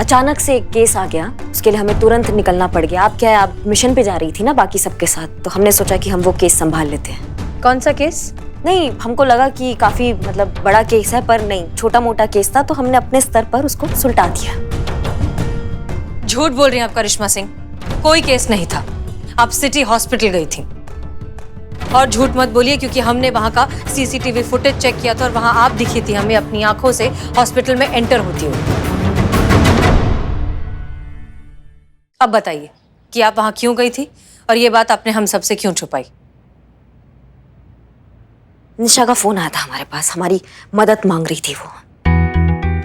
अचानक से एक केस आ गया, उसके लिए हमें तुरंत निकलना पड़ गया। आप मिशन पे जा रही थी ना बाकी सबके साथ, तो हमने सोचा कि हम वो केस संभाल लेते हैं। कौन सा केस? नहीं, हमको लगा कि काफी मतलब बड़ा केस है, पर नहीं, छोटा मोटा केस था, तो हमने अपने स्तर पर उसको सुलटा दिया। झूठ बोल रही हैं आप करिश्मा सिंह, कोई केस नहीं था। आप सिटी हॉस्पिटल गई थी। और झूठ मत बोलिए, क्योंकि हमने वहां का सीसीटीवी फुटेज चेक किया था और वहां आप दिखी थी हमें अपनी आंखों से हॉस्पिटल में एंटर होती हुई। अब बताइए कि आप वहां क्यों गई थी और ये बात आपने हम सबसे क्यों छुपाई? निशा का फोन आया था हमारे पास, हमारी मदद मांग रही थी वो।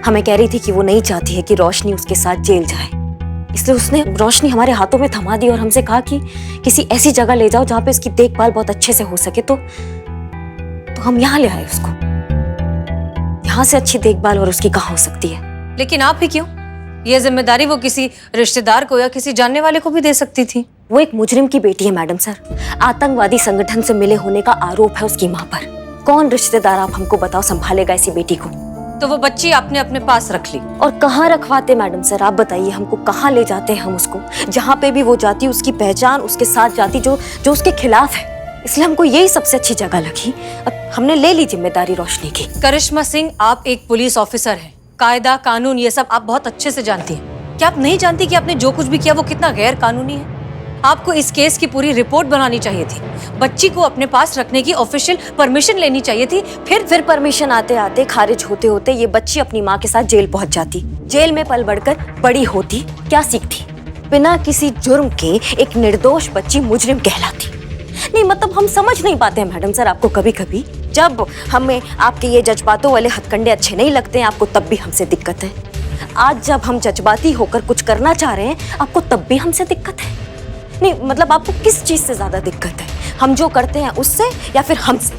हमें कह रही थी कि वो नहीं चाहती है कि रोशनी उसके साथ जेल जाए, इसलिए उसने रोशनी हमारे हाथों में थमा दी और हमसे कहा कि किसी ऐसी जगह ले जाओ जहां पे उसकी देखभाल बहुत अच्छे से हो सके। तो हम यहाँ ले आए उसको। यहाँ से अच्छी देखभाल और उसकी कहाँ हो सकती है? लेकिन आप ही क्यों? ये जिम्मेदारी वो किसी रिश्तेदार को या किसी जानने वाले को भी दे सकती थी। वो एक मुजरिम की बेटी है मैडम सर। आतंकवादी संगठन से मिले होने का आरोप है उसकी माँ पर। कौन रिश्तेदार, आप हमको बताओ, संभालेगा ऐसी बेटी को? तो वो बच्ची आपने अपने पास रख ली। और कहाँ रखवाते मैडम सर, आप बताइए हमको, कहाँ ले जाते हैं हम उसको? जहाँ पे भी वो जाती उसकी पहचान उसके साथ जाती जो उसके खिलाफ है, इसलिए हमको यही सबसे अच्छी जगह लगी। अब हमने ले ली जिम्मेदारी रोशनी की। करिश्मा सिंह, आप एक पुलिस ऑफिसर हैं। कायदा कानून ये सब आप बहुत अच्छे से जानती हैं। क्या आप नहीं जानती कि आपने जो कुछ भी किया वो कितना गैर कानूनी है? आपको इस केस की पूरी रिपोर्ट बनानी चाहिए थी। बच्ची को अपने पास रखने की ऑफिशियल परमिशन लेनी चाहिए थी। फिर परमिशन आते आते खारिज होते होते ये बच्ची अपनी माँ के साथ जेल पहुंच जाती। जेल में पल बढ़कर बड़ी होती, क्या सीखती? बिना किसी जुर्म के एक निर्दोष बच्ची मुजरिम कहलाती। नहीं मतलब हम समझ नहीं पाते हैं मैडम सर आपको। कभी कभी जब हमें आपके ये जज्बातों वाले हथकंडे अच्छे नहीं लगते हैं आपको, तब भी हमसे दिक्कत है। आज जब हम जज्बाती होकर कुछ करना चाह रहे हैं आपको, तब भी हमसे दिक्कत है। नहीं मतलब आपको किस चीज से ज्यादा दिक्कत है? हम जो करते हैं उससे या फिर हमसे?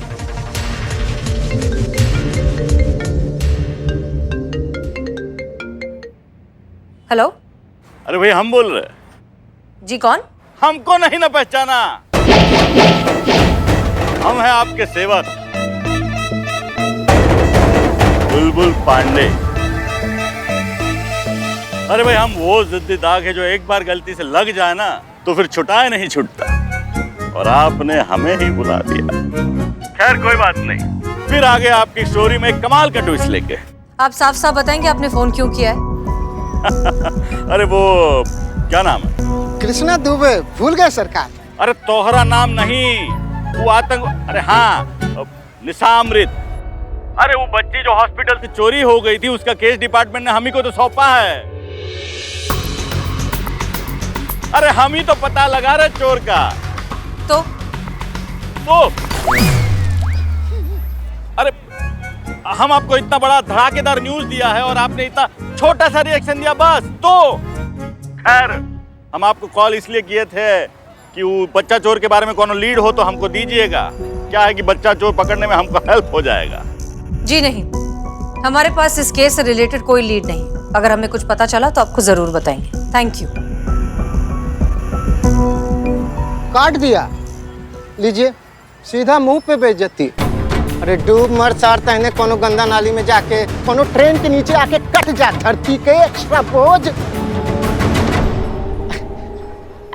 हेलो। अरे भाई हम बोल रहे। जी कौन? हमको नहीं ना पहचाना? हम हैं आपके सेवक बुलबुल पांडे। अरे भाई हम वो जिद्दी दाग है जो एक बार गलती से लग जाए ना तो फिर छुटाए नहीं छूटता, और आपने हमें ही बुला दिया। खैर कोई बात नहीं, फिर आगे आपकी स्टोरी में एक कमाल का ट्विस्ट लेके। आप साफ साफ बताएंगे आपने फोन क्यों किया है? अरे वो क्या नाम है? कृष्णा दुबे। भूल गए सरकार? अरे तोहरा नाम नहीं, वो आतंक। अरे हाँ, निशा अमृत। अरे वो बच्ची जो हॉस्पिटल से चोरी हो गई थी, उसका केस डिपार्टमेंट ने हम ही को तो सौंपा है। अरे हम ही तो पता लगा रहे चोर का। तो अरे हम आपको इतना बड़ा धड़ाकेदार न्यूज दिया है और आपने इतना छोटा सा रिएक्शन दिया बस। तो खैर हम आपको कॉल इसलिए किए थे कि वो बच्चा चोर के बारे में कोनो लीड हो तो हमको दीजिएगा। क्या है कि बच्चा चोर पकड़ने में हमको हेल्प हो जाएगा। जी नहीं, हमारे पास इस केस से रिलेटेड कोई लीड नहीं। अगर हमें कुछ पता चला तो आपको जरूर बताएंगे। Thank you. काट दिया, लीजिए। सीधा मुंह पे बेइज्जती। अरे डूब मर सार तहने कोनो गंदा नाली में जाके कोनो ट्रेन के नीचे आके कट जा धरती के एक्स्ट्रा बोझ।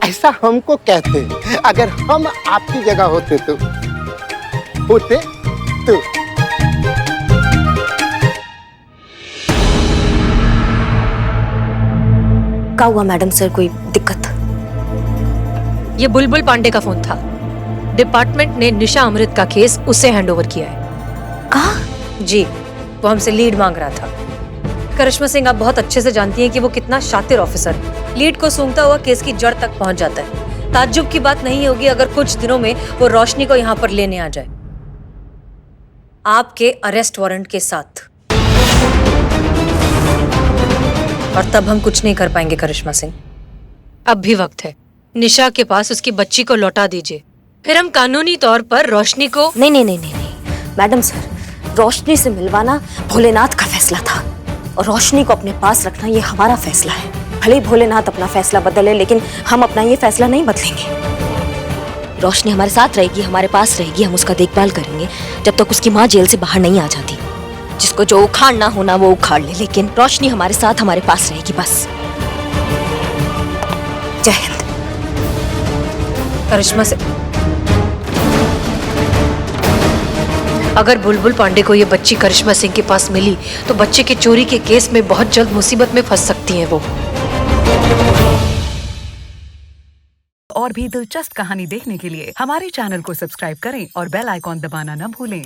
ऐसा हमको कहते अगर हम आपकी जगह होते तो क्या हुआ मैडम सर, कोई दिक्कत? ये बुलबुल पांडे का फोन था। डिपार्टमेंट ने निशा अमृत का केस उसे हैंडओवर किया है। कहा? जी, वो हमसे लीड मांग रहा था। करिश्मा सिंह आप बहुत अच्छे से जानती हैं कि वो कितना शातिर ऑफिसर है। लीड को सूंघता हुआ केस की जड़ तक पहुंच जाता है। ताज्जुब की बात नहीं होगी अगर कुछ दिनों में वो रोशनी को यहाँ पर लेने आ जाए, आपके अरेस्ट वारंट के साथ। और तब हम कुछ नहीं कर पाएंगे करिश्मा सिंह। अब भी वक्त है, निशा के पास उसकी बच्ची को लौटा दीजिए, फिर हम कानूनी तौर पर रोशनी को। नहीं मैडम सर, रोशनी से मिलवाना भोलेनाथ का फैसला था और रोशनी को अपने पास रखना ये हमारा फैसला है। भले ही भोलेनाथ अपना फैसला बदले, लेकिन हम अपना ये फैसला नहीं बदलेंगे। रोशनी हमारे साथ रहेगी, हमारे पास रहेगी, हम उसका देखभाल करेंगे जब तक उसकी माँ जेल से बाहर नहीं आ जाती। जिसको जो उखाड़ना होना वो उखाड़ ले, लेकिन रोशनी हमारे साथ हमारे पास रहेगी बस। जय हिंद। करिश्मा से अगर बुलबुल पांडे को ये बच्ची करिश्मा सिंह के पास मिली तो बच्चे के चोरी के केस में बहुत जल्द मुसीबत में फंस सकती हैं वो। और भी दिलचस्प कहानी देखने के लिए हमारे चैनल को सब्सक्राइब करें और बेल आइकॉन दबाना न भूलें।